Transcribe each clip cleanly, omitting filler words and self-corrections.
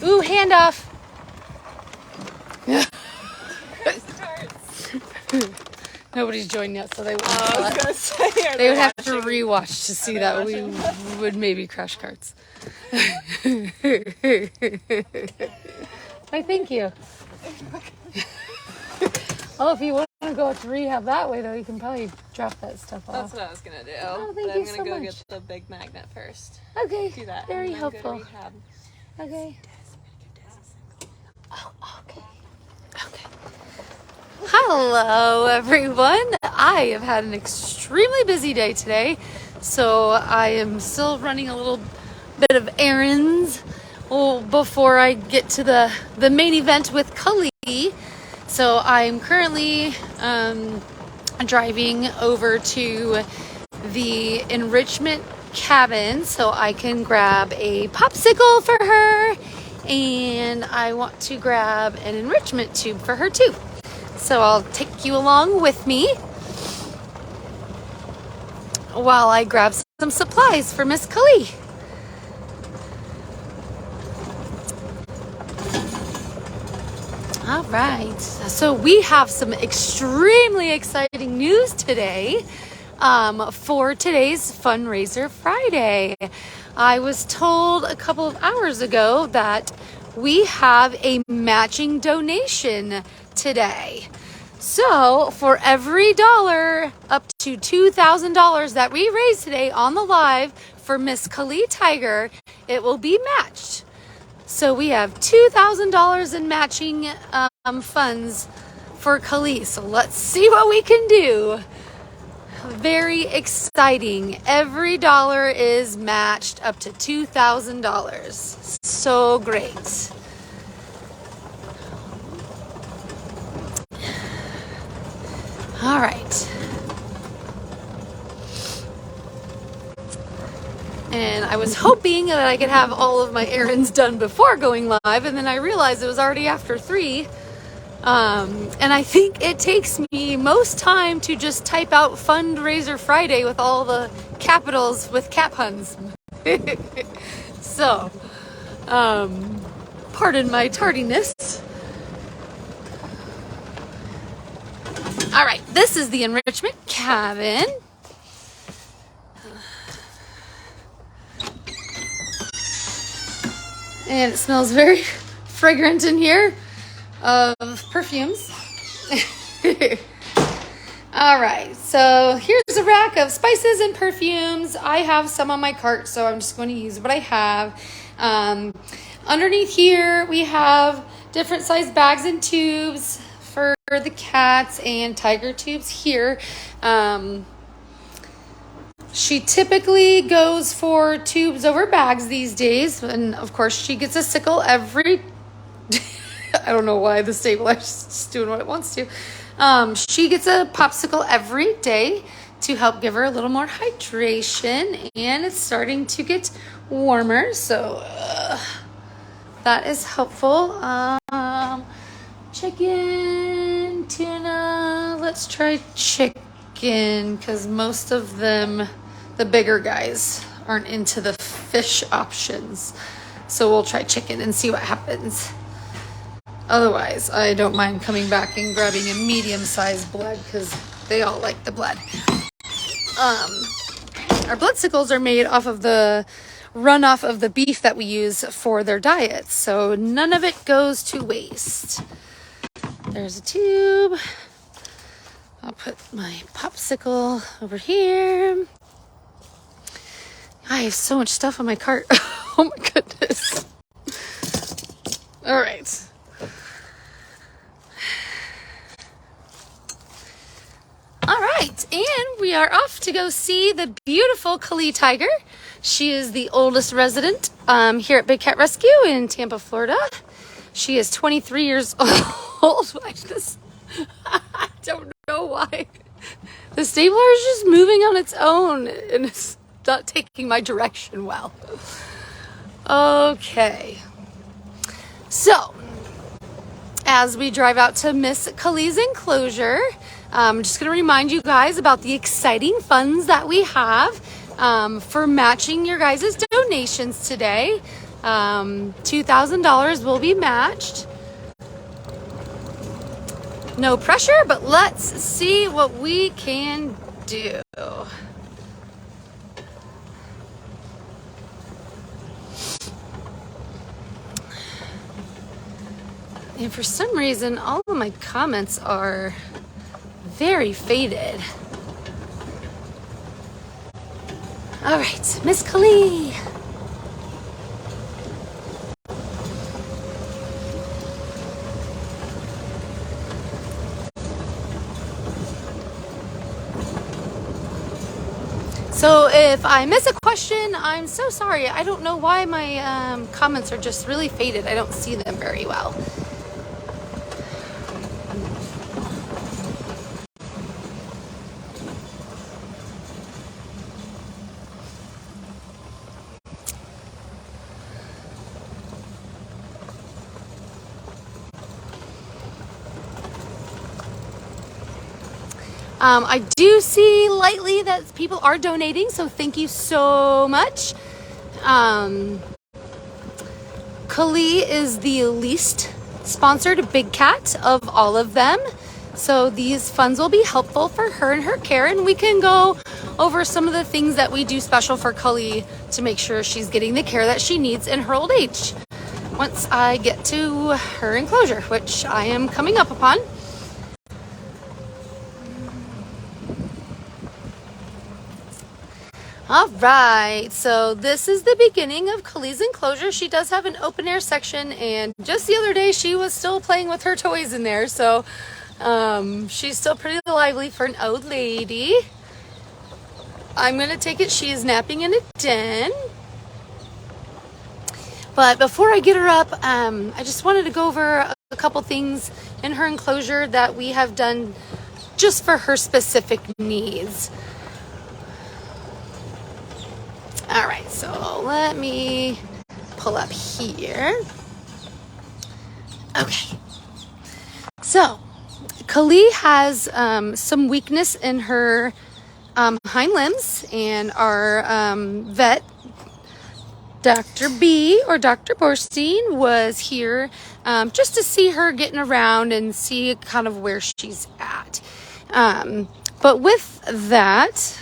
Ooh, handoff. Nobody's joined yet, so they would they would have to rewatch to see that we would maybe crash carts. Why, thank you. Oh, if you want to go to rehab that way, though, you can probably drop that stuff off. That's what I was going to do. Oh, thank but you I'm going so to go much. get the big magnet first. Okay, Do that. very and then helpful. Go to rehab. Okay. Oh, okay. Okay. Hello, everyone. I have had an extremely busy day today, so I am still running a little bit of errands before I get to the main event with Kali. So I'm currently driving over to the enrichment cabin so I can grab a popsicle for her, and I want to grab an enrichment tube for her too. So I'll take you along with me while I grab some supplies for Miss Kali. All right, so we have some extremely exciting news today for today's Fundraiser Friday. I was told a couple of hours ago that we have a matching donation today. So for every dollar up to $2,000 that we raise today on the live for Miss Kali Tiger, it will be matched. So we have $2,000 in matching funds for Kali. So let's see what we can do. Very exciting. Every dollar is matched up to $2,000. So great. All right. And I was hoping that I could have all of my errands done before going live, and then I realized it was already after 3. And I think it takes me most time to just type out Fundraiser Friday with all the capitals with cat puns. So, pardon my tardiness. All right, this is the enrichment cabin. And it smells very fragrant in here of perfumes. All right, so here's a rack of spices and perfumes. I have some on my cart, so I'm just going to use what I have. Underneath here, we have different size bags and tubes for the cats and tiger tubes here. She typically goes for tubes over bags these days. And of course, she gets a sickle every... I don't know why the stabilizer's doing what it wants to. She gets a popsicle every day to help give her a little more hydration. And it's starting to get warmer. So that is helpful. Chicken, tuna. Let's try chicken because most of them... the bigger guys aren't into the fish options. So we'll try chicken and see what happens. Otherwise, I don't mind coming back and grabbing a medium-sized blood because they all like the blood. Our bloodsickles are made off of the runoff of the beef that we use for their diets. So none of it goes to waste. There's a tube. I'll put my popsicle over here. I have so much stuff on my cart. Oh my goodness. All right. All right, and we are off to go see the beautiful Kali Tiger. She is the oldest resident here at Big Cat Rescue in Tampa, Florida. She is 23 years old. I don't know why. The stapler is just moving on its own, and it's not taking my direction well. Okay. So, as we drive out to Miss Kali's enclosure, I'm just going to remind you guys about the exciting funds that we have for matching your guys' donations today. $2,000 will be matched. No pressure, but let's see what we can do. And for some reason, all of my comments are very faded. All right, Miss Kali. So if I miss a question, I'm so sorry. I don't know why my comments are just really faded. I don't see them very well. I do see lightly that people are donating, so thank you so much. Kali is the least sponsored big cat of all of them, so these funds will be helpful for her and her care, and we can go over some of the things that we do special for Kali to make sure she's getting the care that she needs in her old age once I get to her enclosure, which I am coming up upon. All right, so this is the beginning of Kali's enclosure. She does have an open air section, and just the other day she was still playing with her toys in there, so she's still pretty lively for an old lady. I'm gonna take it she is napping in a den. But before I get her up, I just wanted to go over a couple things in her enclosure that we have done just for her specific needs. All right, so let me pull up here. Okay, so Kali has some weakness in her hind limbs, and our vet, Dr. B or Dr. Borstein, was here just to see her getting around and see kind of where she's at. But with that,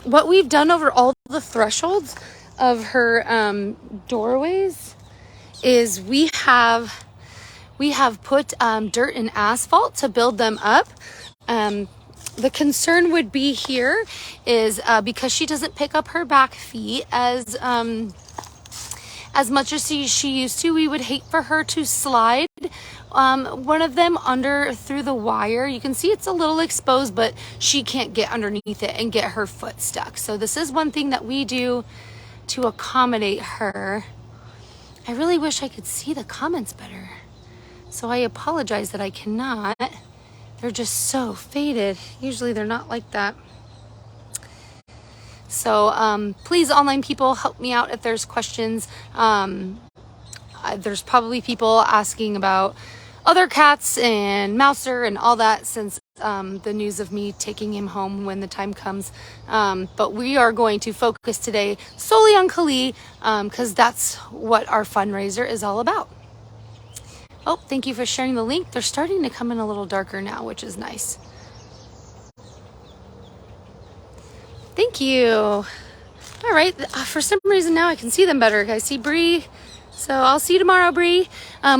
what we've done over all the thresholds of her doorways is we have put dirt and asphalt to build them up. The concern would be here is because she doesn't pick up her back feet as much as she used to, we would hate for her to slide one of them under through the wire. You can see it's a little exposed, but she can't get underneath it and get her foot stuck. So this is one thing that we do to accommodate her. I really wish I could see the comments better, so I apologize that I cannot. They're just so faded. Usually they're not like that. So please, online people, help me out if there's questions. There's probably people asking about other cats and Mouser and all that since the news of me taking him home when the time comes. But we are going to focus today solely on Kali because that's what our fundraiser is all about. Oh, thank you for sharing the link. They're starting to come in a little darker now, which is nice. Thank you. All right, for some reason now I can see them better. I see Bree, so I'll see you tomorrow, Bree.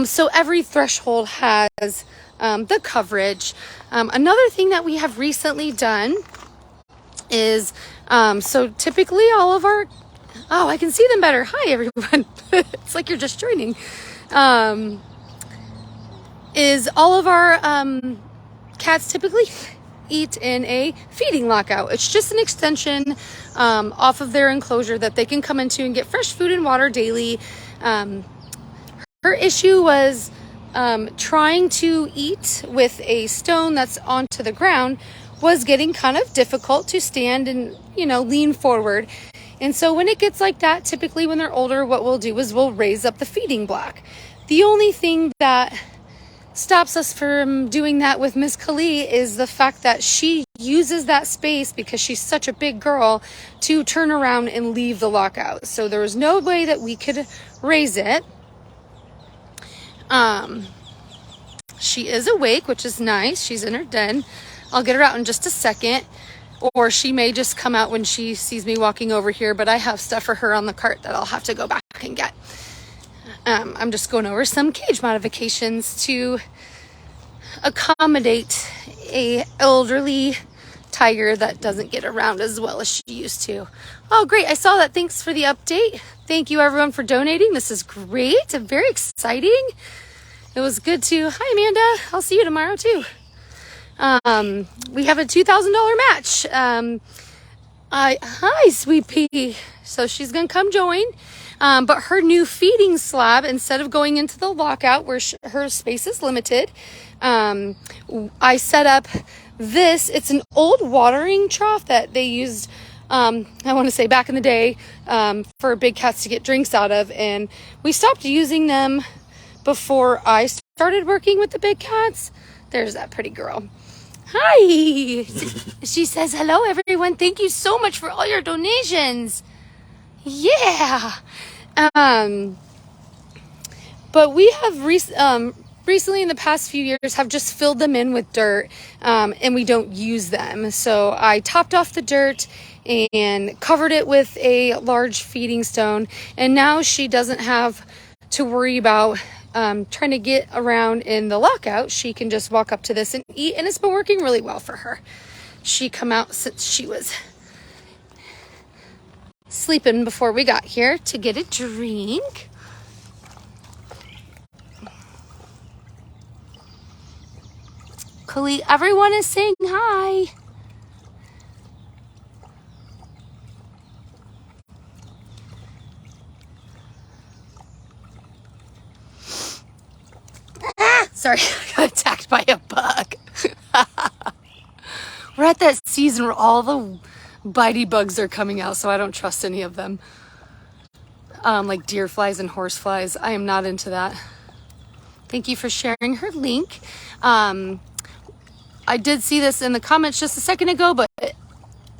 So every threshold has the coverage. Another thing that we have recently done is, so typically all of our, oh, I can see them better. Hi, everyone. It's like you're just joining. Is all of our cats typically eat in a feeding lockout. It's just an extension off of their enclosure that they can come into and get fresh food and water daily. Her issue was trying to eat with a stone that's onto the ground was getting kind of difficult to stand and, you know, lean forward. And so when it gets like that, typically when they're older, what we'll do is we'll raise up the feeding block. The only thing that stops us from doing that with Miss Kali is the fact that she uses that space because she's such a big girl to turn around and leave the lockout. So there was no way that we could raise it. She is awake, which is nice. She's in her den. I'll get her out in just a second, or she may just come out when she sees me walking over here, but I have stuff for her on the cart that I'll have to go back and get. I'm just going over some cage modifications to accommodate a elderly tiger that doesn't get around as well as she used to. Oh, great. I saw that. Thanks for the update. Thank you everyone for donating. This is great and very exciting. It was good to, hi Amanda, I'll see you tomorrow too. We have a $2,000 match. Hi Sweet Pea. So she's gonna come join. But her new feeding slab, instead of going into the lockout where her space is limited, I set up this. It's an old watering trough that they used, I want to say back in the day, for big cats to get drinks out of. And we stopped using them before I started working with the big cats. There's that pretty girl. Hi. She says, hello everyone. Thank you so much for all your donations. Yeah. But we have recently in the past few years have just filled them in with dirt, and we don't use them. So I topped off the dirt and covered it with a large feeding stone, and now she doesn't have to worry about trying to get around in the lockout. She can just walk up to this and eat, and it's been working really well for her. She come out since she was sleeping before we got here to get a drink. Khalid, everyone is saying hi. Sorry, I got attacked by a bug. We're at that season where all the bitey bugs are coming out, so I don't trust any of them. Like deer flies and horse flies. I am not into that. Thank you for sharing her link. I did see this in the comments just a second ago, but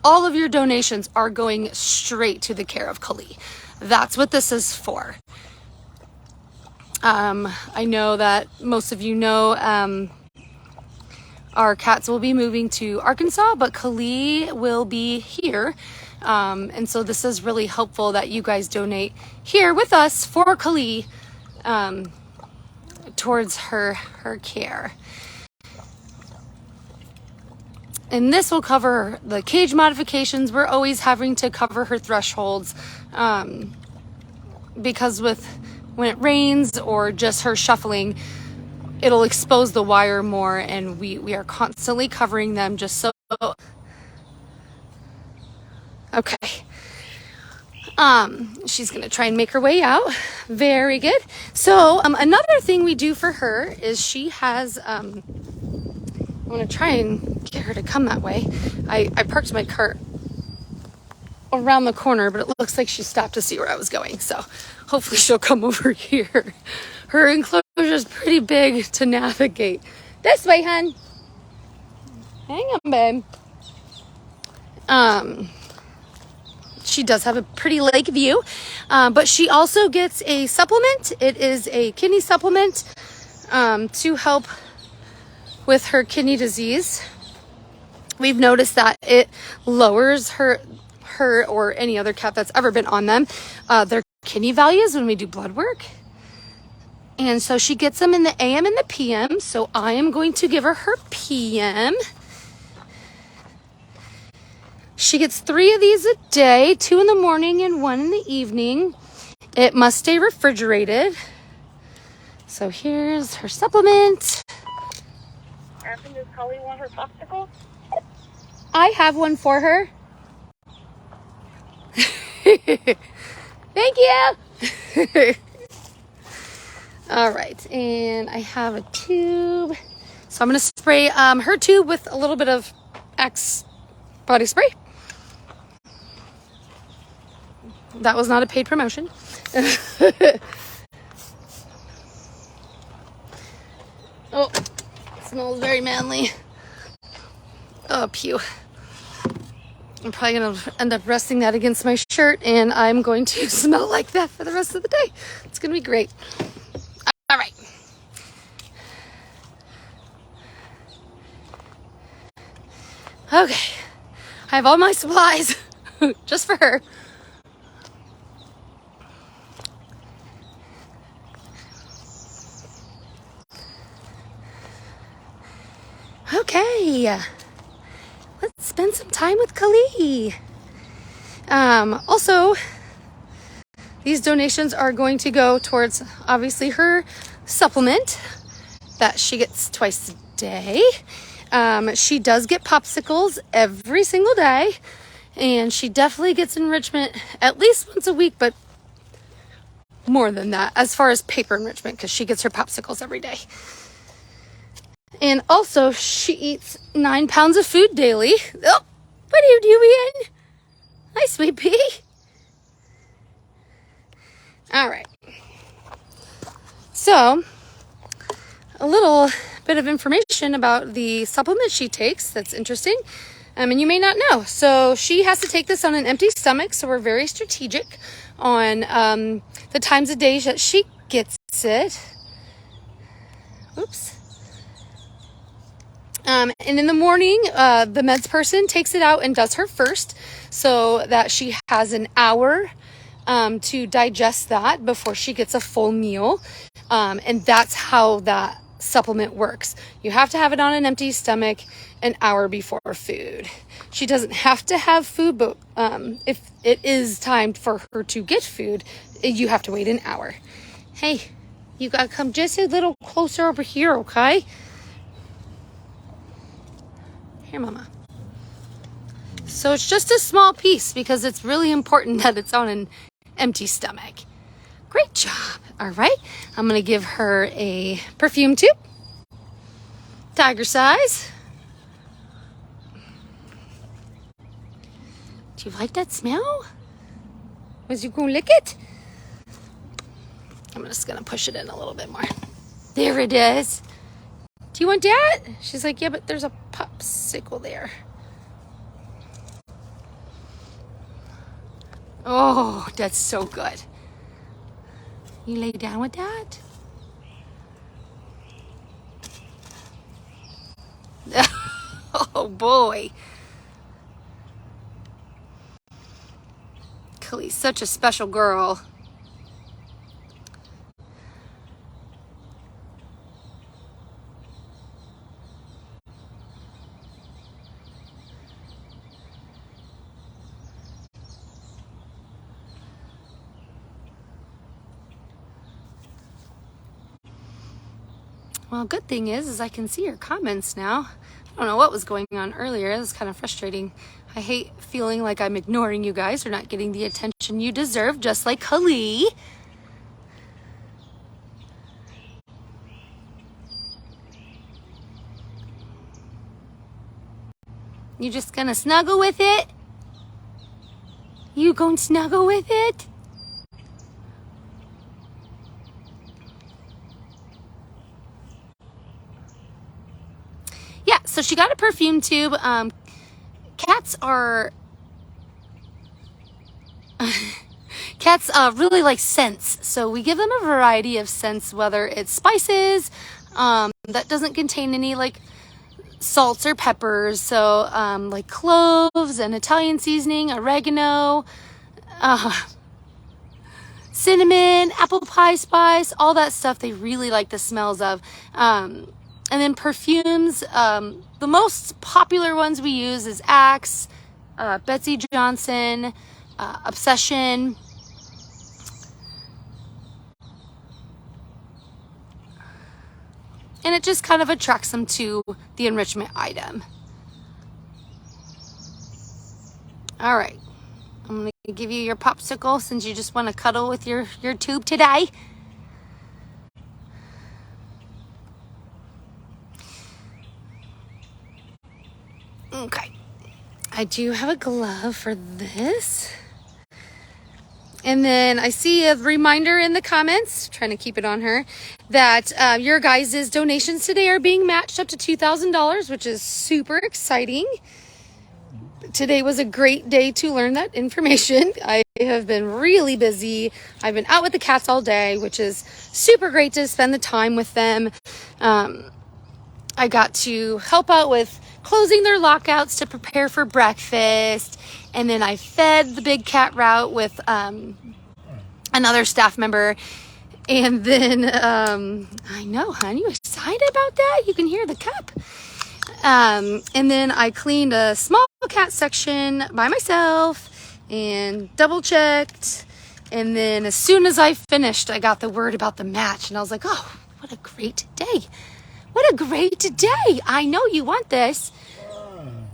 all of your donations are going straight to the care of Kali. That's what this is for. I know that most of you know our cats will be moving to Arkansas, but Kali will be here. And so this is really helpful that you guys donate here with us for Kali towards her care. And this will cover the cage modifications. We're always having to cover her thresholds because when it rains or just her shuffling, it'll expose the wire more, and we are constantly covering them just so. Okay. She's gonna try and make her way out. Very good. So another thing we do for her is she has I'm gonna try and get her to come that way. I parked my cart around the corner, but it looks like she stopped to see where I was going, so hopefully she'll come over here. Her enclosure is pretty big to navigate. This way, hun. Hang on, babe. She does have a pretty lake view, but she also gets a supplement. It is a kidney supplement to help with her kidney disease. We've noticed that it lowers her or any other cat that's ever been on them, their kidney values when we do blood work. And so she gets them in the AM and the PM. So I am going to give her PM. She gets 3 of these a day, 2 in the morning and 1 in the evening. It must stay refrigerated. So here's her supplement. Afton, does Kali want her popsicle? I have one for her. Thank you. All right, and I have a tube. So I'm going to spray her tube with a little bit of Axe body spray. That was not a paid promotion. Oh, it smells very manly. Oh, pew. I'm probably going to end up resting that against my shirt, and I'm going to smell like that for the rest of the day. It's going to be great. All right. Okay. I have all my supplies just for her. Okay. Let's spend some time with Kali. Also, these donations are going to go towards, obviously, her supplement that she gets twice a day. She does get popsicles every single day, and she definitely gets enrichment at least once a week, but more than that as far as paper enrichment, because she gets her popsicles every day. And also, she eats 9 pounds of food daily. Oh, what are you doing? Hi, sweet pea. All right. So, a little bit of information about the supplement she takes that's interesting, and you may not know. So she has to take this on an empty stomach, so we're very strategic on the times of days that she gets it. Oops. And in the morning, the meds person takes it out and does her first, so that she has an hour to digest that before she gets a full meal. And that's how that supplement works. You have to have it on an empty stomach an hour before food. She doesn't have to have food, but if it is time for her to get food, you have to wait an hour. Hey, you gotta come just a little closer over here, okay? Here, Mama. So it's just a small piece because it's really important that it's on an empty stomach. Great job. All right. I'm going to give her a perfume tube. Tiger size. Do you like that smell? Was you going to lick it? I'm just going to push it in a little bit more. There it is. Do you want that? She's like, yeah, but there's a popsicle there. Oh, that's so good. You lay down with that? Oh boy. Kali's such a special girl. Well, good thing is I can see your comments now. I don't know what was going on earlier. It was kind of frustrating. I hate feeling like I'm ignoring you guys or not getting the attention you deserve, just like Kali. You just gonna snuggle with it? You gonna snuggle with it? Yeah, so she got a perfume tube. Cats really like scents, so we give them a variety of scents, whether it's spices that doesn't contain any like salts or peppers, so like cloves and Italian seasoning, oregano, cinnamon, apple pie spice, all that stuff they really like the smells of. And then perfumes, the most popular ones we use is Axe, Betsy Johnson, Obsession. And it just kind of attracts them to the enrichment item. All right. I'm going to give you your popsicle since you just want to cuddle with your tube today. Okay. I do have a glove for this. And then I see a reminder in the comments, trying to keep it on her, that your guys' donations today are being matched up to $2,000, which is super exciting. Today was a great day to learn that information. I have been really busy. I've been out with the cats all day, which is super great to spend the time with them. I got to help out with closing their lockouts to prepare for breakfast. And then I fed the big cat route with another staff member. And then, I know, hon, you excited about that? You can hear the cup. And then I cleaned a small cat section by myself and double checked. And then as soon as I finished, I got the word about the match. And I was like, oh, what a great day. What a great day. I know you want this.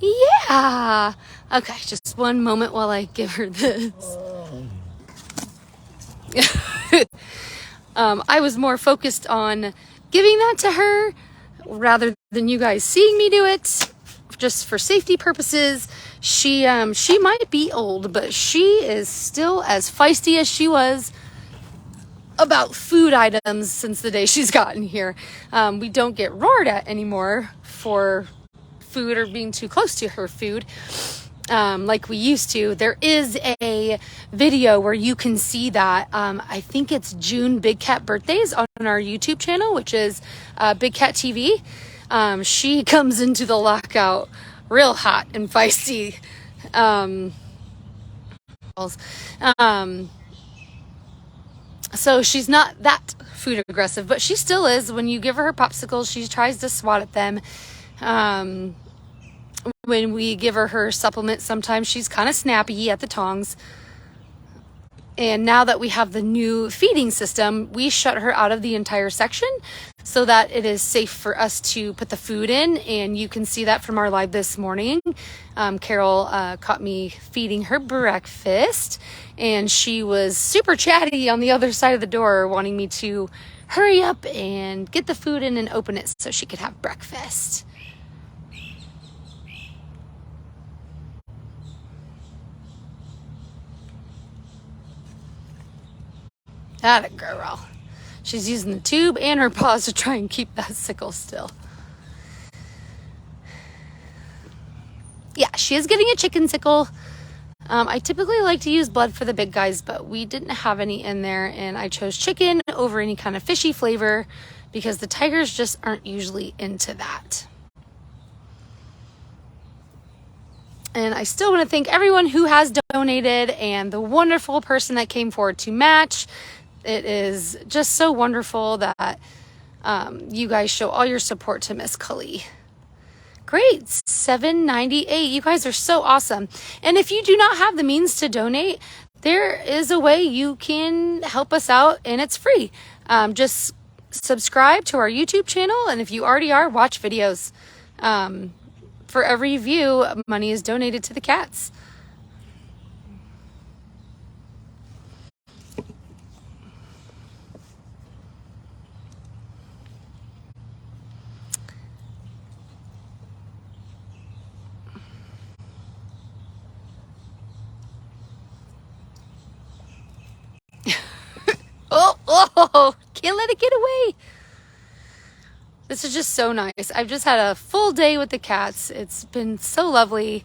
Yeah. Okay, just one moment while I give her this. I was more focused on giving that to her rather than you guys seeing me do it, just for safety purposes. She might be old, but she is still as feisty as she was about food items since the day she's gotten here. We don't get roared at anymore for food or being too close to her food like we used to. There is a video where you can see that. I think it's June Big Cat Birthdays on our YouTube channel, which is Big Cat TV. She comes into the lockout real hot and feisty. So she's not that food aggressive, but she still is. When you give her popsicles, she tries to swat at them. When we give her supplements, sometimes she's kind of snappy at the tongs. And now that we have the new feeding system, we shut her out of the entire section so that it is safe for us to put the food in. And you can see that from our live this morning. Carol caught me feeding her breakfast, and she was super chatty on the other side of the door, wanting me to hurry up and get the food in and open it so she could have breakfast. Atta girl. She's using the tube and her paws to try and keep that sickle still. Yeah, she is getting a chicken sickle. I typically like to use blood for the big guys, but we didn't have any in there, and I chose chicken over any kind of fishy flavor because the tigers just aren't usually into that. And I still want to thank everyone who has donated and the wonderful person that came forward to match. It is just so wonderful that you guys show all your support to Miss Kali. Great, $7.98. You guys are so awesome. And if you do not have the means to donate, there is a way you can help us out, and it's free. Just subscribe to our YouTube channel, and if you already are, watch videos. For every view, money is donated to the cats. Oh, can't let it get away. This is just so nice. I've just had a full day with the cats. It's been so lovely.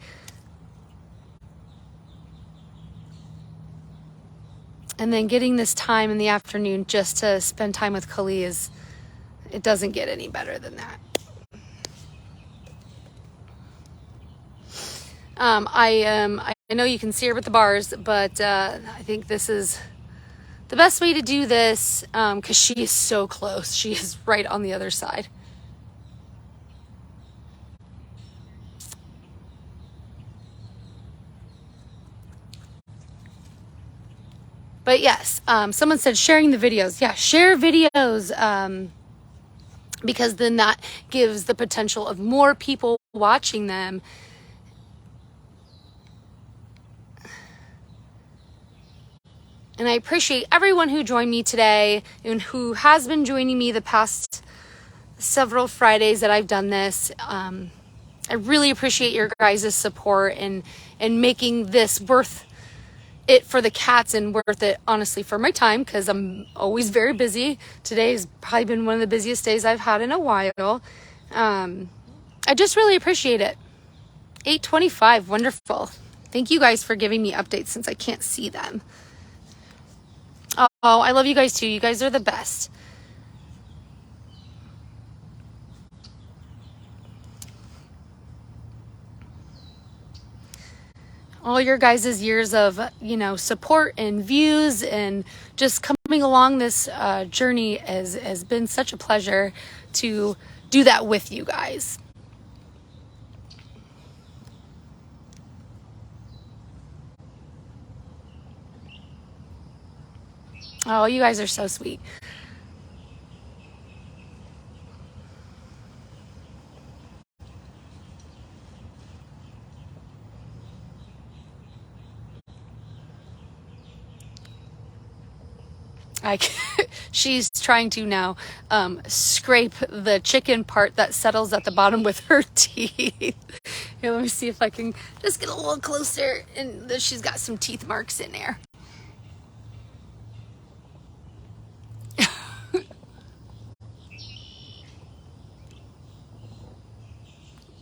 And then getting this time in the afternoon just to spend time with Kali it doesn't get any better than that. I know you can see her with the bars, but I think this is the best way to do this, because she is so close. She is right on the other side. But yes, someone said sharing the videos. Yeah, share videos, because then that gives the potential of more people watching them. And I appreciate everyone who joined me today and who has been joining me the past several Fridays that I've done this. I really appreciate your guys' support and making this worth it for the cats and worth it, honestly, for my time, because I'm always very busy. Today's probably been one of the busiest days I've had in a while. I just really appreciate it. 8:25, wonderful. Thank you guys for giving me updates since I can't see them. Oh, I love you guys too. You guys are the best. All your guys' years of, you know, support and views and just coming along this journey has been such a pleasure to do that with you guys. Oh, you guys are so sweet. She's trying to now scrape the chicken part that settles at the bottom with her teeth. Here, let me see if I can just get a little closer. And she's got some teeth marks in there.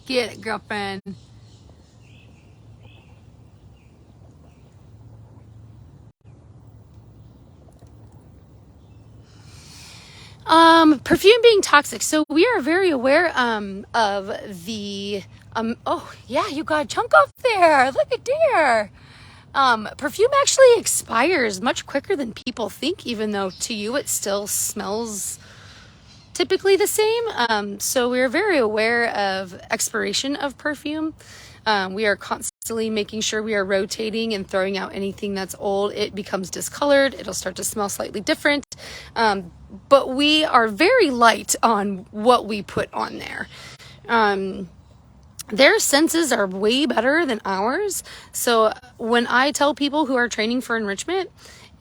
Get it, girlfriend. Perfume being toxic. So we are very aware of the oh yeah, you got a chunk off there. Look at there. Perfume actually expires much quicker than people think, even though to you it still smells typically the same. So we're very aware of expiration of perfume. We are constantly making sure we are rotating and throwing out anything that's old. It becomes discolored. It'll start to smell slightly different. But we are very light on what we put on there. Their senses are way better than ours. So when I tell people who are training for enrichment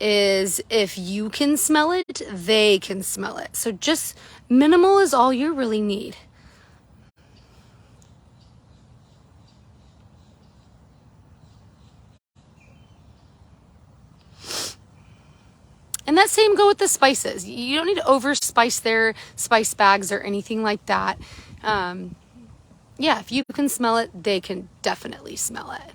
is if you can smell it, they can smell it. So just minimal is all you really need. And that same go with the spices. You don't need to over spice their spice bags or anything like that. Yeah, if you can smell it, they can definitely smell it.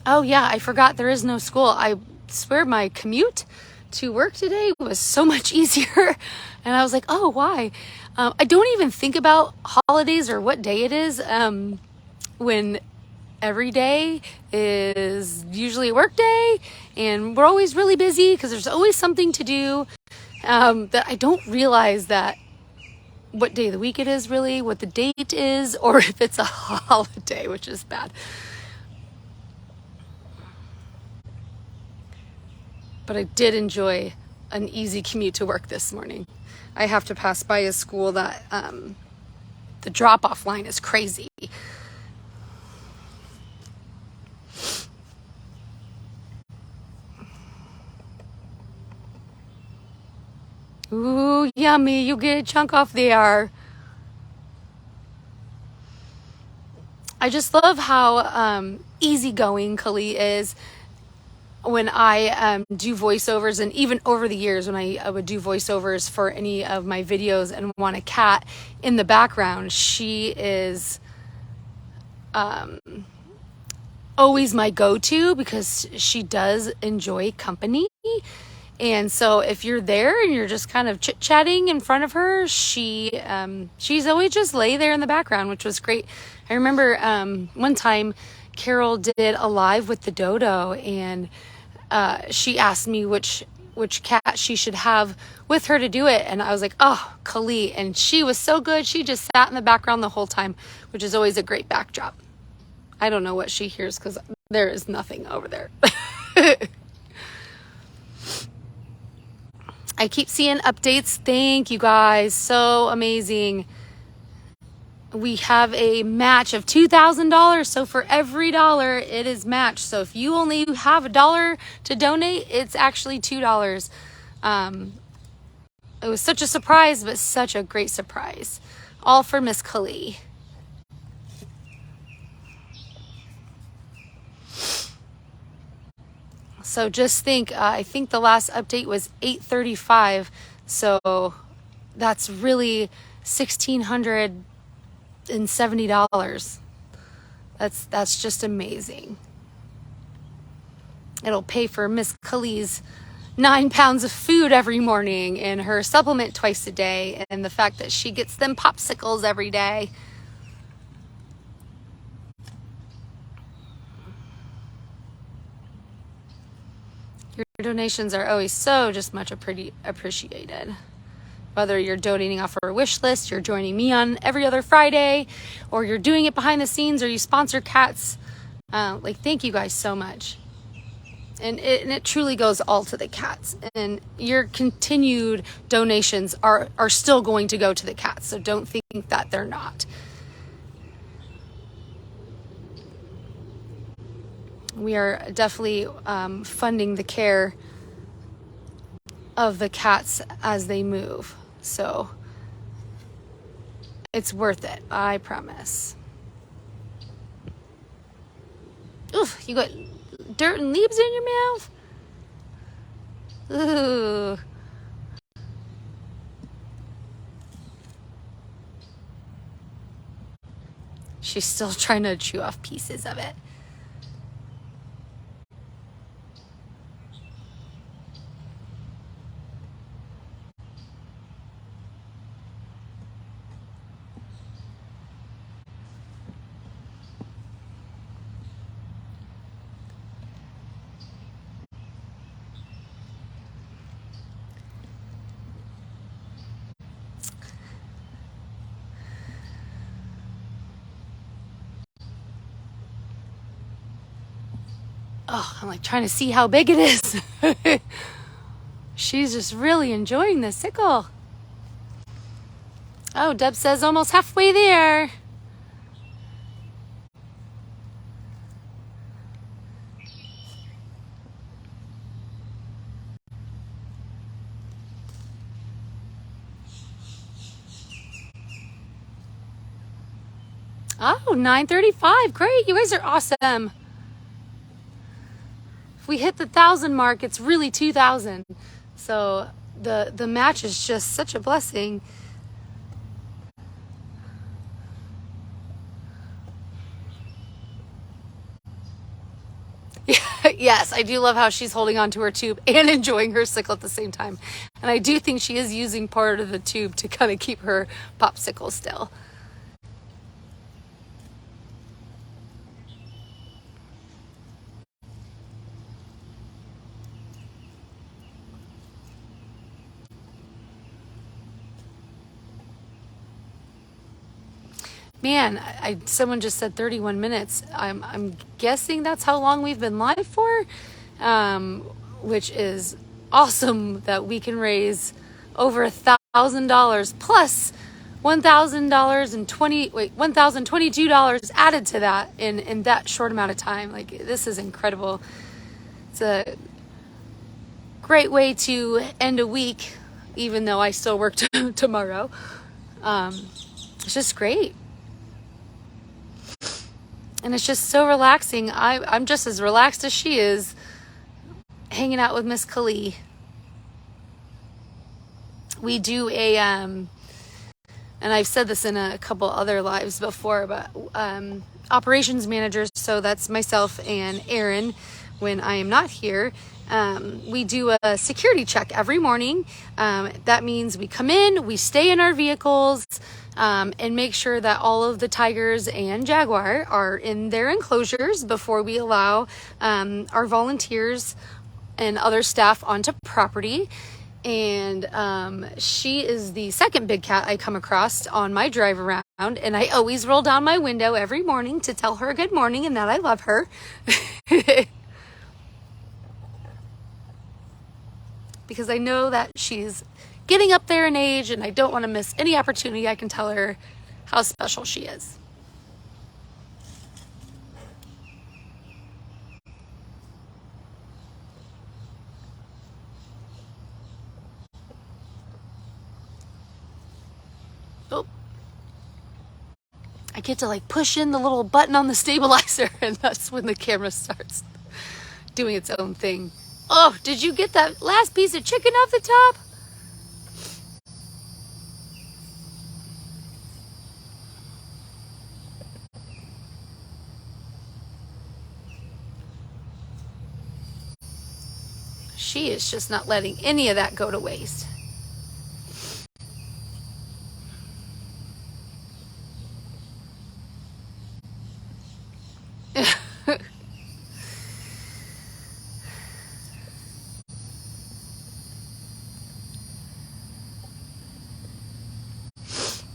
Oh yeah, I forgot there is no school. I swear my commute to work today was so much easier. And I was like, oh, why? I don't even think about holidays or what day it is when every day is usually a work day and we're always really busy because there's always something to do that I don't realize that what day of the week it is really, what the date is, or if it's a holiday, which is bad. But I did enjoy an easy commute to work this morning. I have to pass by a school that the drop-off line is crazy. Ooh, yummy. You get a chunk off there. I just love how easygoing Kali is. When I do voiceovers, and even over the years when I would do voiceovers for any of my videos and want a cat in the background, she is always my go-to because she does enjoy company. And so if you're there and you're just kind of chit-chatting in front of her, she's always just lay there in the background, which was great. I remember one time Carol did a live with the dodo, and she asked me which cat she should have with her to do it, and I was like, oh, Kali, and she was so good. She just sat in the background the whole time, which is always a great backdrop. I don't know what she hears because there is nothing over there. I keep seeing updates. Thank you guys. So amazing. we have a match of $2,000. So for every dollar, it is matched. So if you only have $1 to donate, it's actually $2. It was such a surprise, but such a great surprise. All for Miss Kali. So just think, I think the last update was 835. So that's really $1,670. That's just amazing. It'll pay for Miss Kali's 9 pounds of food every morning and her supplement twice a day, and the fact that she gets them popsicles every day. Your donations are always so just much appreciated. Whether you're donating off our wish list, you're joining me on every other Friday, or you're doing it behind the scenes, or you sponsor cats. Thank you guys so much. And it truly goes all to the cats. And your continued donations are still going to go to the cats. So don't think that they're not. We are definitely funding the care of the cats as they move. So it's worth it, I promise. Oof, you got dirt and leaves in your mouth? Ooh. She's still trying to chew off pieces of it. Oh, I'm like trying to see how big it is. She's just really enjoying the sickle. Oh, Deb says almost halfway there. Oh, 9:35. Great. You guys are awesome. If we hit the 1,000 mark, it's really 2,000. So the match is just such a blessing. Yes, I do love how she's holding on to her tube and enjoying her sickle at the same time. And I do think she is using part of the tube to kind of keep her popsicle still. Man, someone just said 31 minutes. I'm guessing that's how long we've been live for, which is awesome that we can raise over $1,000 plus $1,022 added to that in that short amount of time. Like, this is incredible. It's a great way to end a week, even though I still work tomorrow. It's just great. And it's just so relaxing. I'm just as relaxed as she is hanging out with Miss Kali. We do and I've said this in a couple other lives before, but operations managers, so that's myself and Aaron when I am not here, we do a security check every morning. That means we come in, we stay in our vehicles, and make sure that all of the tigers and jaguar are in their enclosures before we allow our volunteers and other staff onto property. And she is the second big cat I come across on my drive around, and I always roll down my window every morning to tell her good morning and that I love her. Because I know that she's getting up there in age, and I don't want to miss any opportunity I can tell her how special she is. Oh, I get to like push in the little button on the stabilizer, and that's when the camera starts doing its own thing. Oh, did you get that last piece of chicken off the top? She is just not letting any of that go to waste.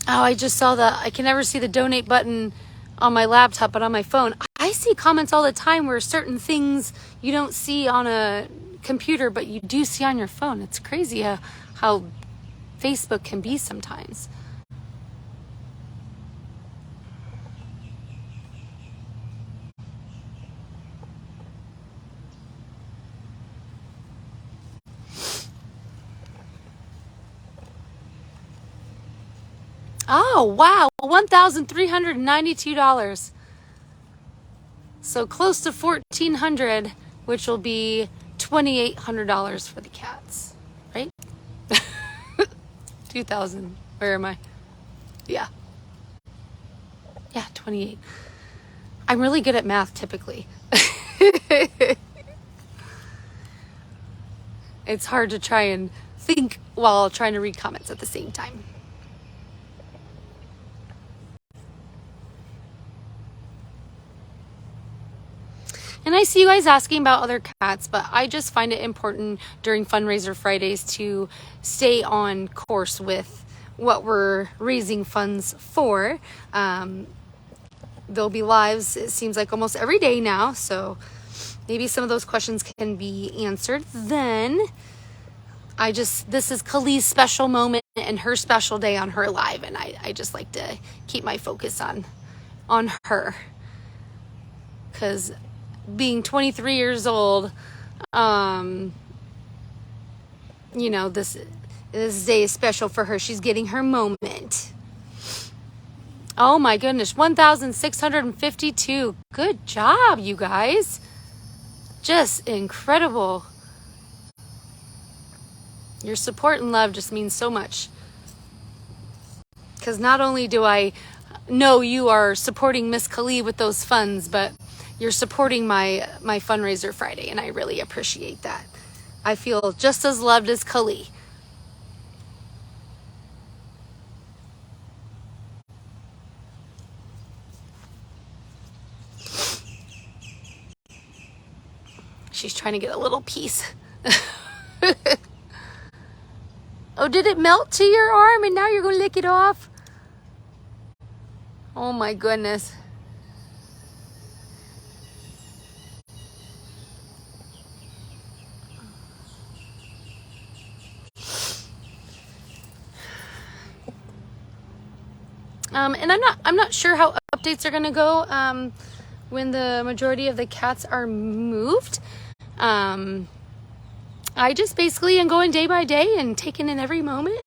Oh, I just saw that. I can never see the donate button on my laptop, but on my phone, I see comments all the time where certain things you don't see on a computer, but you do see on your phone. It's crazy how Facebook can be sometimes. Oh, wow, $1,392. So close to $1,400, which will be $2,800 for the cats, right? 2,000. Where am I? Yeah. Yeah, 28. I'm really good at math typically. It's hard to try and think while trying to read comments at the same time. And I see you guys asking about other cats, but I just find it important during Fundraiser Fridays to stay on course with what we're raising funds for. There'll be lives, it seems like almost every day now, so maybe some of those questions can be answered then. This is Kali's special moment and her special day on her live, and I just like to keep my focus on her. Because being 23 years old, you know, this day is special for her. She's getting her moment. Oh my goodness, 1,652. Good job, you guys. Just incredible. Your support and love just means so much. Because not only do I know you are supporting Miss Kali with those funds, but you're supporting my Fundraiser Friday, and I really appreciate that. I feel just as loved as Kali. She's trying to get a little piece. Oh, did it melt to your arm and now you're going to lick it off? Oh my goodness. And I'm not sure how updates are going to go when the majority of the cats are moved. I just basically am going day by day and taking in every moment.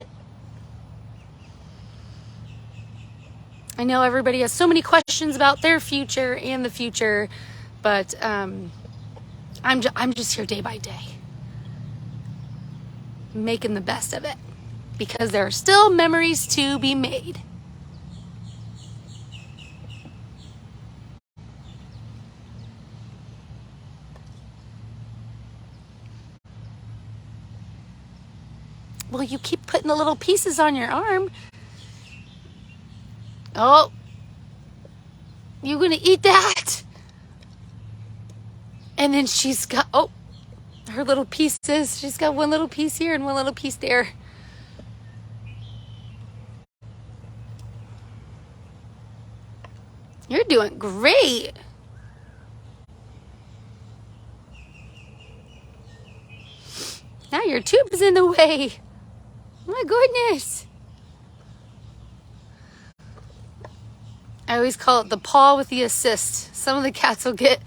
I know everybody has so many questions about their future and the future, but I'm just here day by day, making the best of it, because there are still memories to be made. Well, you keep putting the little pieces on your arm. Oh, you gonna eat that? And then she's got, oh, her little pieces. She's got one little piece here and one little piece there. You're doing great. Now your tube is in the way. My goodness. I always call it the paw with the assist. Some of the cats will get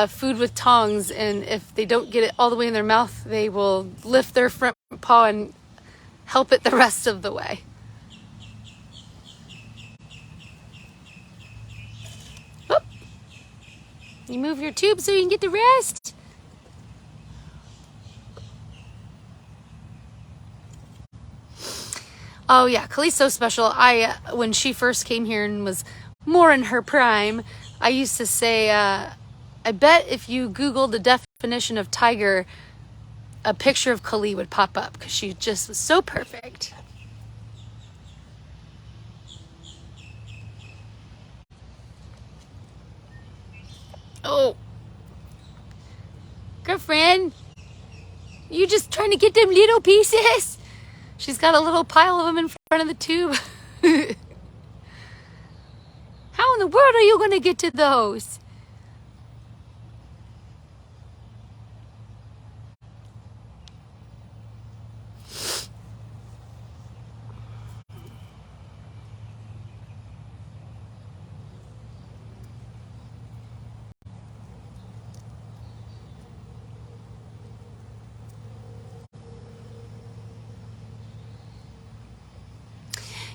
food with tongs, and if they don't get it all the way in their mouth, they will lift their front paw and help it the rest of the way. Oop. You move your tube so you can get the rest. Oh yeah, Kali's so special. When she first came here and was more in her prime, I used to say, I bet if you Googled the definition of tiger, a picture of Kali would pop up because she just was so perfect. Oh, girlfriend, you just trying to get them little pieces? She's got a little pile of them in front of the tube. How in the world are you going to get to those?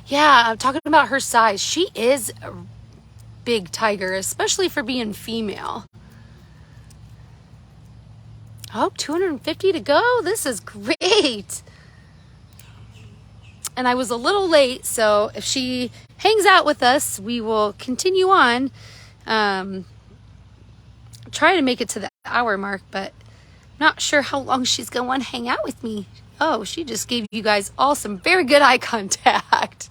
Yeah, I'm talking about her size. She is a big tiger, especially for being female. Oh, 250 to go. This is great. And I was a little late, so if she hangs out with us, we will continue on. Try to make it to the hour mark, but not sure how long she's going to want to hang out with me. Oh, she just gave you guys all some very good eye contact.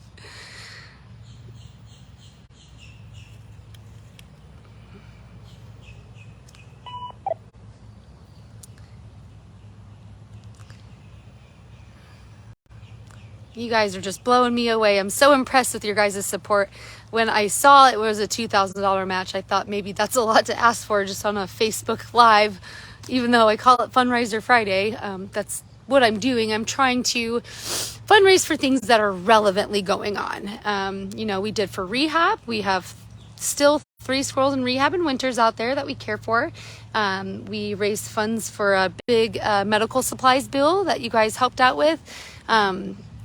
You guys are just blowing me away. I'm so impressed with your guys' support. When I saw it was a $2,000 match, I thought maybe that's a lot to ask for just on a Facebook Live, even though I call it FUNdraiser Friday. That's what I'm doing. I'm trying to fundraise for things that are relevantly going on. You know, we did for rehab. We have still 3 squirrels in rehab and winters out there that we care for. We raised funds for a big medical supplies bill that you guys helped out with.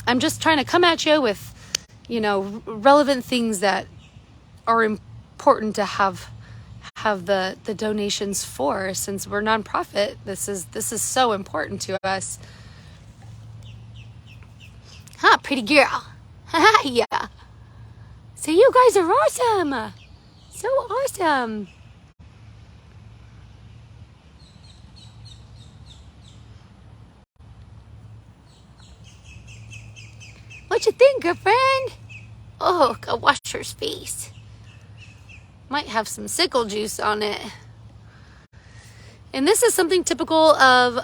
I'm just trying to come at you with, you know, relevant things that are important to have the donations for. Since we're nonprofit, this is so important to us. Huh, pretty girl. Yeah. So you guys are awesome. So awesome. What you think, girlfriend? Oh, go wash her face. Might have some sickle juice on it. And this is something typical of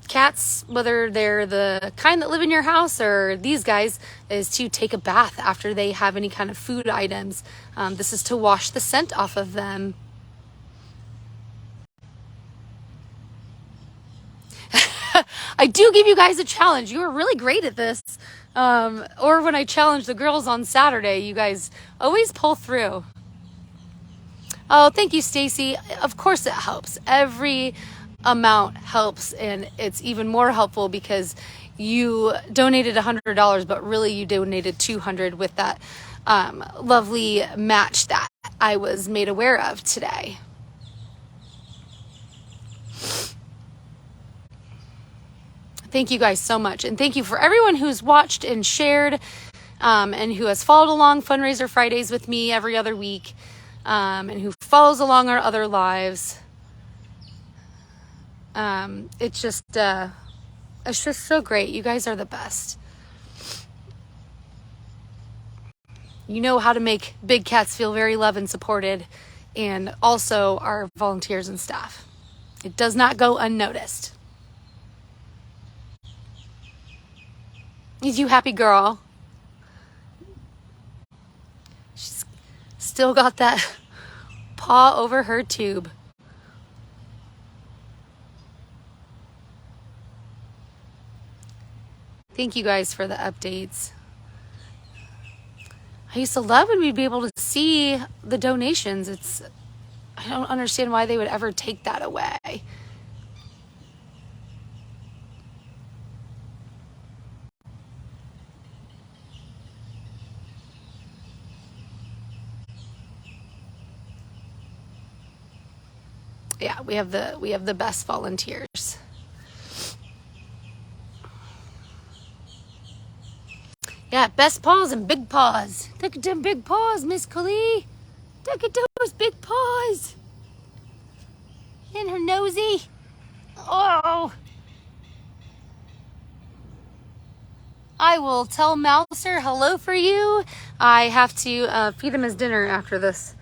cats, whether they're the kind that live in your house or these guys, is to take a bath after they have any kind of food items. This is to wash the scent off of them. I do give you guys a challenge. You are really great at this. Or when I challenge the girls on Saturday, you guys always pull through. Oh, thank you, Stacy. Of course it helps. Every amount helps, and it's even more helpful because you donated $100, but really you donated $200 with that lovely match that I was made aware of today. Thank you guys so much. And thank you for everyone who's watched and shared and who has followed along FUNdraiser Fridays with me every other week and who follows along our other lives. It's just so great. You guys are the best. You know how to make big cats feel very loved and supported, and also our volunteers and staff. It does not go unnoticed. Is you happy, girl? She's still got that paw over her tube. Thank you guys for the updates. I used to love when we'd be able to see the donations. I don't understand why they would ever take that away. Yeah, we have the best volunteers. Yeah, best paws and big paws. Look at them big paws, Miss Kali. Look at those big paws. And her nosy. Oh. I will tell Mouser hello for you. I have to feed him his dinner after this.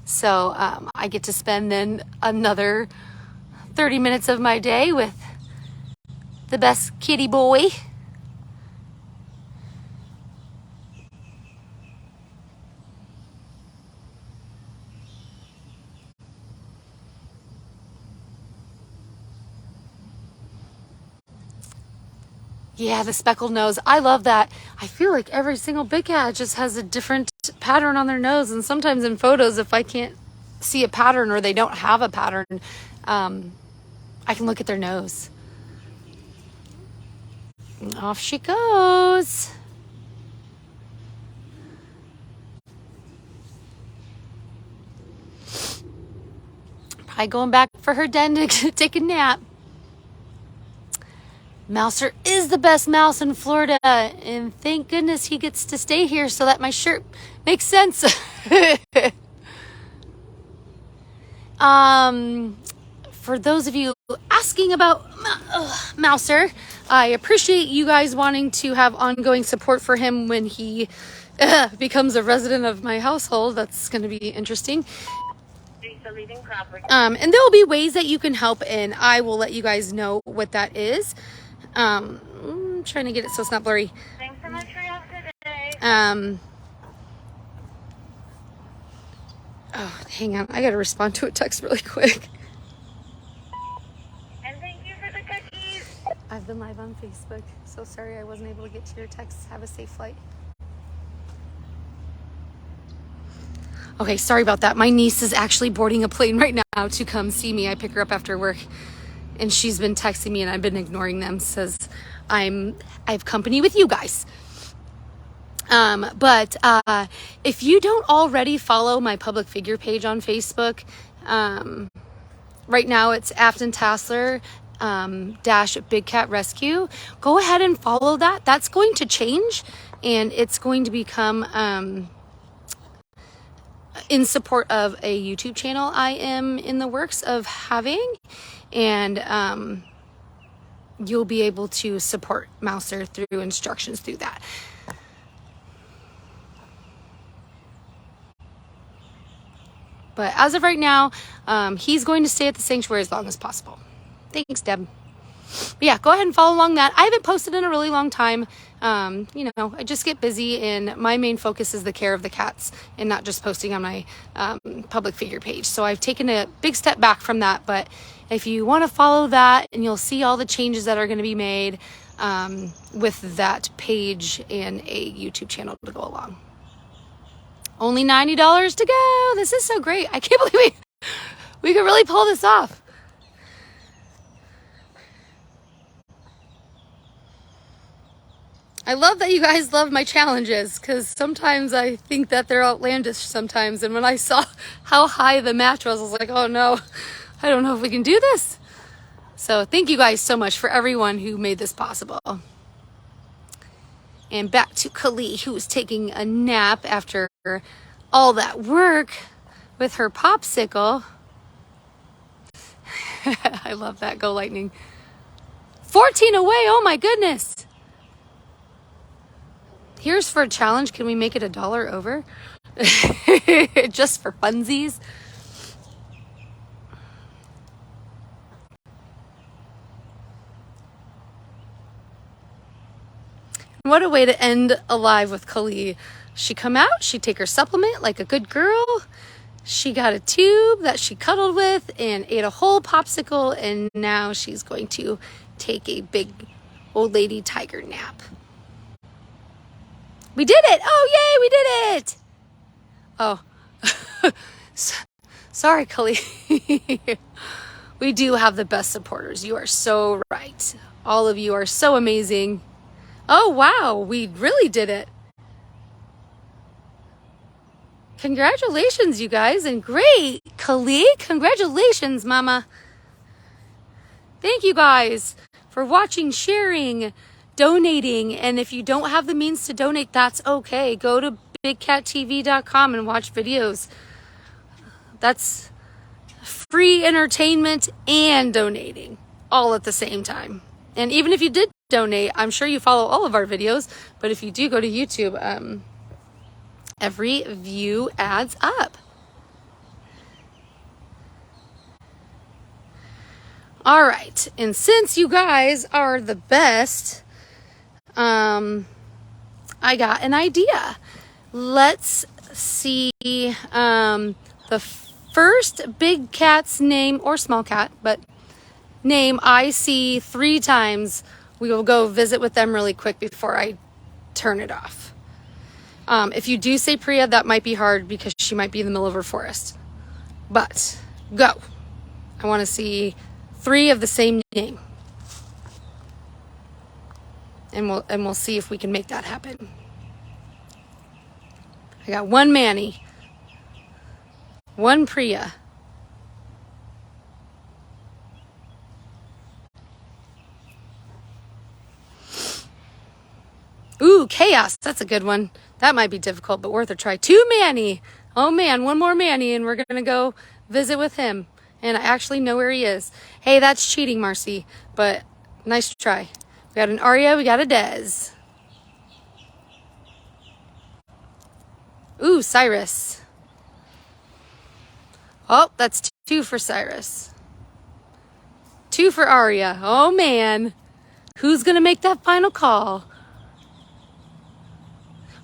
So I get to spend then another 30 minutes of my day with the best kitty boy. Yeah, the speckled nose. I love that. I feel like every single big cat just has a different pattern on their nose. And sometimes in photos, if I can't see a pattern or they don't have a pattern, I can look at their nose. And off she goes. Probably going back for her den to take a nap. Mouser is the best mouse in Florida, and thank goodness he gets to stay here so that my shirt makes sense. For those of you asking about Mouser, I appreciate you guys wanting to have ongoing support for him when he becomes a resident of my household. That's going to be interesting. And there will be ways that you can help, and I will let you guys know what that is. I'm trying to get it so it's not blurry. Thanks so much for your help today. Oh, hang on. I got to respond to a text really quick. And thank you for the cookies. I've been live on Facebook. So sorry I wasn't able to get to your text. Have a safe flight. Okay, sorry about that. My niece is actually boarding a plane right now to come see me. I pick her up after work. And she's been texting me and I've been ignoring them. Says I have company with you guys. But if you don't already follow my public figure page on Facebook, right now it's Afton Tassler dash Big Cat Rescue. Go ahead and follow that. That's going to change and it's going to become in support of a YouTube channel I am in the works of having. And you'll be able to support Mouser through instructions through that. But as of right now, he's going to stay at the sanctuary as long as possible. Thanks, Deb. But yeah, go ahead and follow along that. I haven't posted in a really long time. You know, I just get busy and my main focus is the care of the cats and not just posting on my public figure page. So I've taken a big step back from that. But if you want to follow that and you'll see all the changes that are going to be made with that page and a YouTube channel to go along. Only $90 to go. This is so great. I can't believe we could really pull this off. I love that you guys love my challenges because sometimes I think that they're outlandish sometimes. And when I saw how high the match was, I was like, oh no, I don't know if we can do this. So thank you guys so much for everyone who made this possible. And back to Kali, who's taking a nap after all that work with her popsicle. I love that. Go Lightning. 14 away. Oh my goodness. Here's for a challenge. Can we make it $1 over? Just for funsies. What a way to end alive with Kali. She come out, she take her supplement like a good girl. She got a tube that she cuddled with and ate a whole popsicle, and now she's going to take a big old lady tiger nap. We did it. Oh, yay, we did it. Oh, sorry, Khalid. We do have the best supporters. You are so right. All of you are so amazing. Oh, wow, we really did it. Congratulations, you guys, and great. Khalid, congratulations, Mama. Thank you guys for watching, sharing, donating, and if you don't have the means to donate, that's okay. Go to bigcattv.com and watch videos. That's free entertainment and donating all at the same time. And even if you did donate, I'm sure you follow all of our videos, but if you do go to YouTube, every view adds up. All right, and since you guys are the best, I got an idea. Let's see the first big cat's name, or small cat, but name I see 3 times. We will go visit with them really quick before I turn it off. If you do say Priya, that might be hard because she might be in the middle of her forest. But go. I want to see 3 of the same name. And we'll see if we can make that happen. I got 1 Manny, 1 Priya, ooh, Chaos. That's a good one. That might be difficult, but worth a try. 2 Manny. Oh man, 1 more Manny, and we're gonna go visit with him. And I actually know where he is. Hey, that's cheating, Marcy, but nice try. We got an Arya, we got a Dez. Ooh, Cyrus. Oh, that's 2 for Cyrus. 2 for Arya. Oh man, who's gonna make that final call?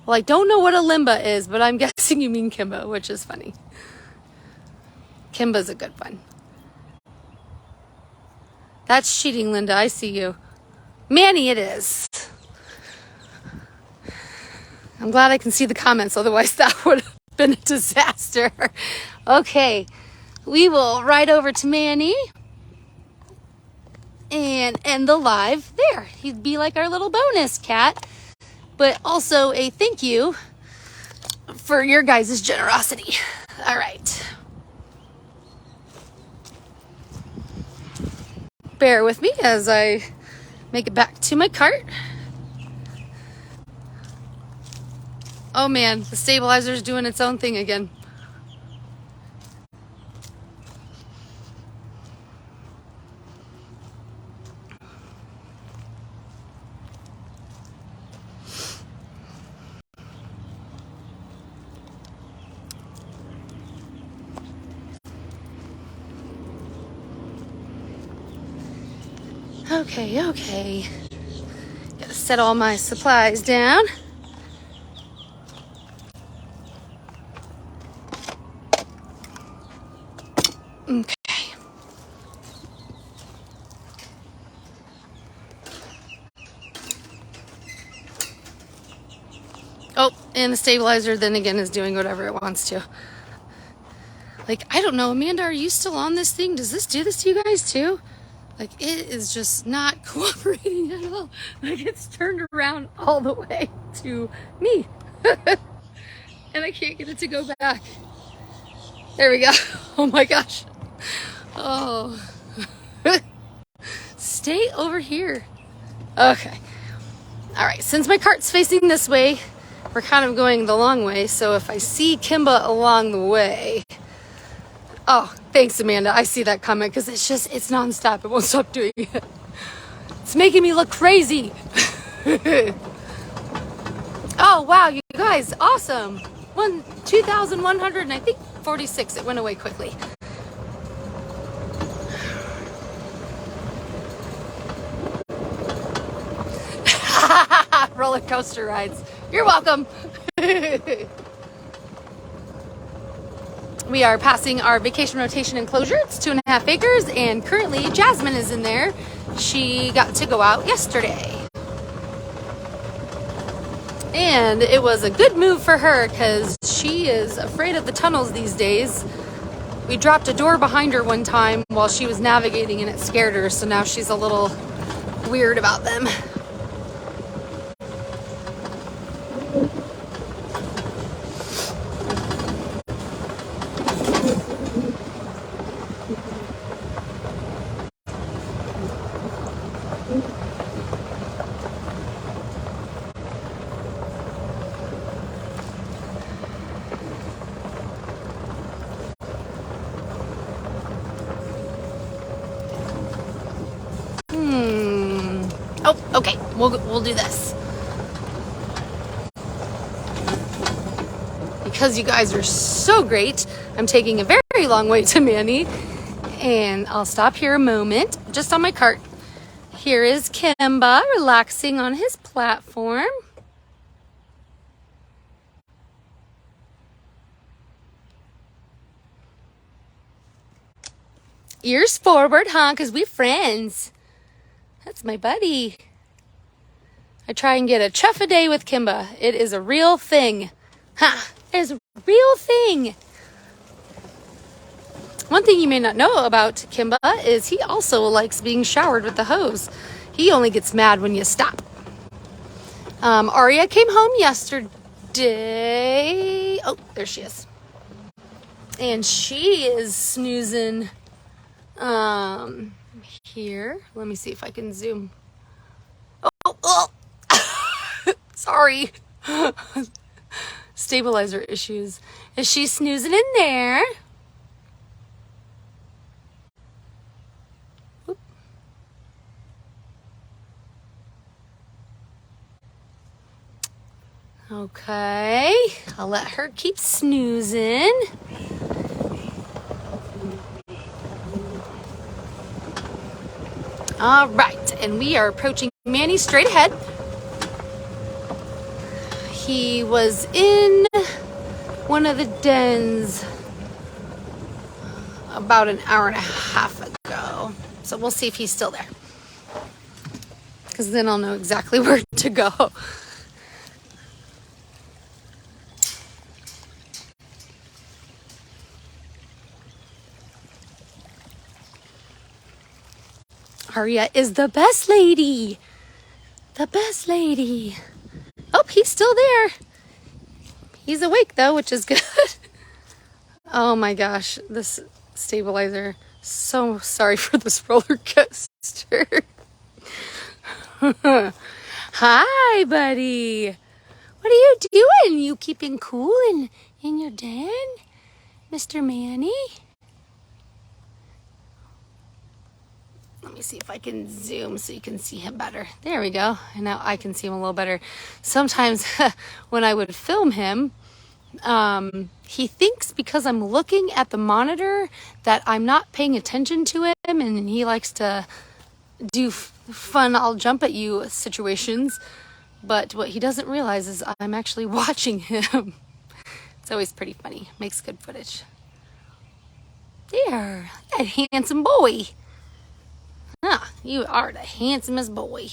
Well, I don't know what a Limba is, but I'm guessing you mean Kimba, which is funny. Kimba's a good one. That's cheating, Linda. I see you. Manny, it is. I'm glad I can see the comments, otherwise that would have been a disaster. Okay, we will ride over to Manny and end the live there. He'd be like our little bonus cat, but also a thank you for your guys' generosity. All right. Bear with me as I make it back to my cart. Oh man, the stabilizer's doing its own thing again. Okay. Gotta set all my supplies down. Okay. Oh, and the stabilizer then again is doing whatever it wants to. Like, I don't know, Amanda, are you still on this thing? Does this do this to you guys too? Like, it is just not cooperating at all. Like, it's turned around all the way to me. And I can't get it to go back. There we go. Oh my gosh. Oh. Stay over here. Okay. All right, since my cart's facing this way, we're kind of going the long way. So if I see Kimba along the way... Oh, thanks, Amanda. I see that comment because it's nonstop. It won't stop doing it. It's making me look crazy. Oh, wow, you guys, awesome. 2,100 and I think 46. It went away quickly. Roller coaster rides. You're welcome. We are passing our vacation rotation enclosure. It's 2.5 acres, and currently Jasmine is in there. She got to go out yesterday. And it was a good move for her because she is afraid of the tunnels these days. We dropped a door behind her one time while she was navigating and it scared her, so now she's a little weird about them. Oh, okay, we'll do this. Because you guys are so great, I'm taking a very long way to Manny. And I'll stop here a moment, just on my cart. Here is Kimba relaxing on his platform. Ears forward, huh? Because we friends. That's my buddy. I try and get a chuff a day with Kimba. It is a real thing. Ha! It is a real thing. One thing you may not know about Kimba is he also likes being showered with the hose. He only gets mad when you stop. Aria came home yesterday. Oh, there she is. And she is snoozing here. Let me see if I can zoom. Oh. Sorry. Stabilizer issues. Is she snoozing in there? Whoop. Okay. I'll let her keep snoozing. All right. And we are approaching Manny straight ahead. He was in one of the dens about an hour and a half ago. So we'll see if he's still there. Because then I'll know exactly where to go. Aria is the best lady. The best lady. Oh, he's still there. He's awake though, which is good. Oh my gosh, this stabilizer. So sorry for this roller coaster. Hi, buddy. What are you doing? You keeping cool in your den, Mr. Manny? Let me see if I can zoom so you can see him better. There we go. And now I can see him a little better. Sometimes when I would film him, he thinks because I'm looking at the monitor that I'm not paying attention to him, and he likes to do fun I'll jump at you situations. But what he doesn't realize is I'm actually watching him. It's always pretty funny. Makes good footage. There, that handsome boy. Ah, you are the handsomest boy.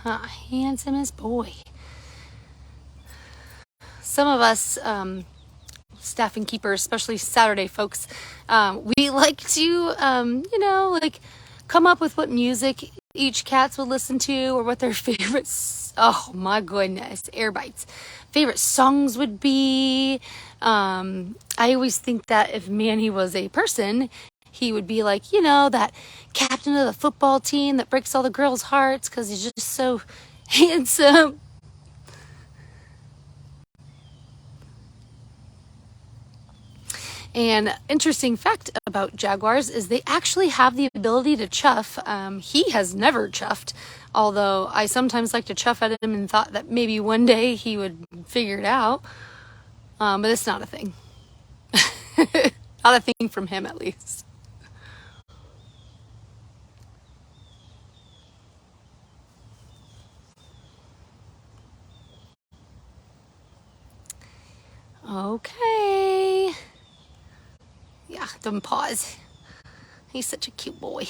Ah, handsomest boy. Some of us staff and keepers, especially Saturday folks, we like to, like come up with what music each cats would listen to or what their favorite, oh my goodness, air bites, favorite songs would be. I always think that if Manny was a person, he would be like, that captain of the football team that breaks all the girls' hearts because he's just so handsome. And interesting fact about jaguars is they actually have the ability to chuff. He has never chuffed, although I sometimes like to chuff at him and thought that maybe one day he would figure it out. But it's not a thing. Not a thing from him, at least. Okay. Yeah, don't pause. He's such a cute boy.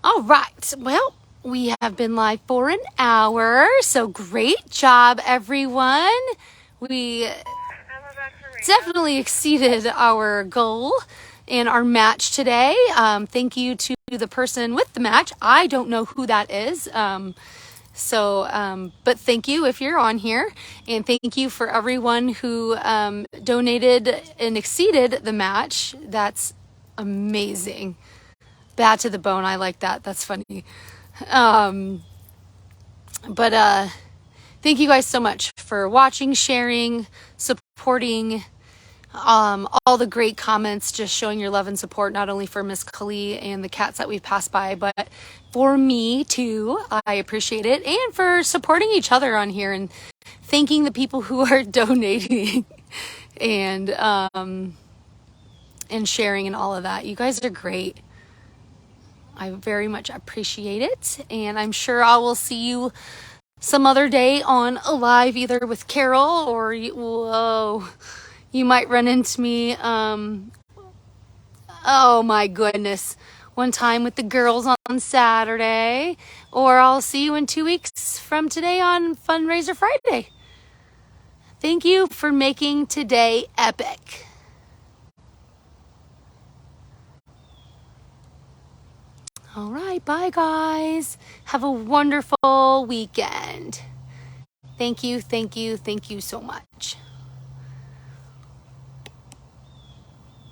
All right. Well, we have been live for an hour, so great job, everyone. We definitely exceeded our goal in our match today. Thank you to the person with the match. I don't know who that is. But thank you if you're on here, and thank you for everyone who donated and exceeded the match. That's amazing. Bad to the bone. I like that. That's funny. Thank you guys so much for watching, sharing, supporting, all the great comments, just showing your love and support, not only for Miss Kali and the cats that we've passed by, but for me too. I appreciate it, and for supporting each other on here and thanking the people who are donating and sharing and all of that. You guys are great. I very much appreciate it, and I'm sure I will see you some other day on a live, either with Carol or you might run into me, oh my goodness, one time with the girls on Saturday, or I'll see you in 2 weeks from today on FUNdraiser FURiday. Thank you for making today epic. All right, bye guys. Have a wonderful weekend. Thank you, thank you, thank you so much.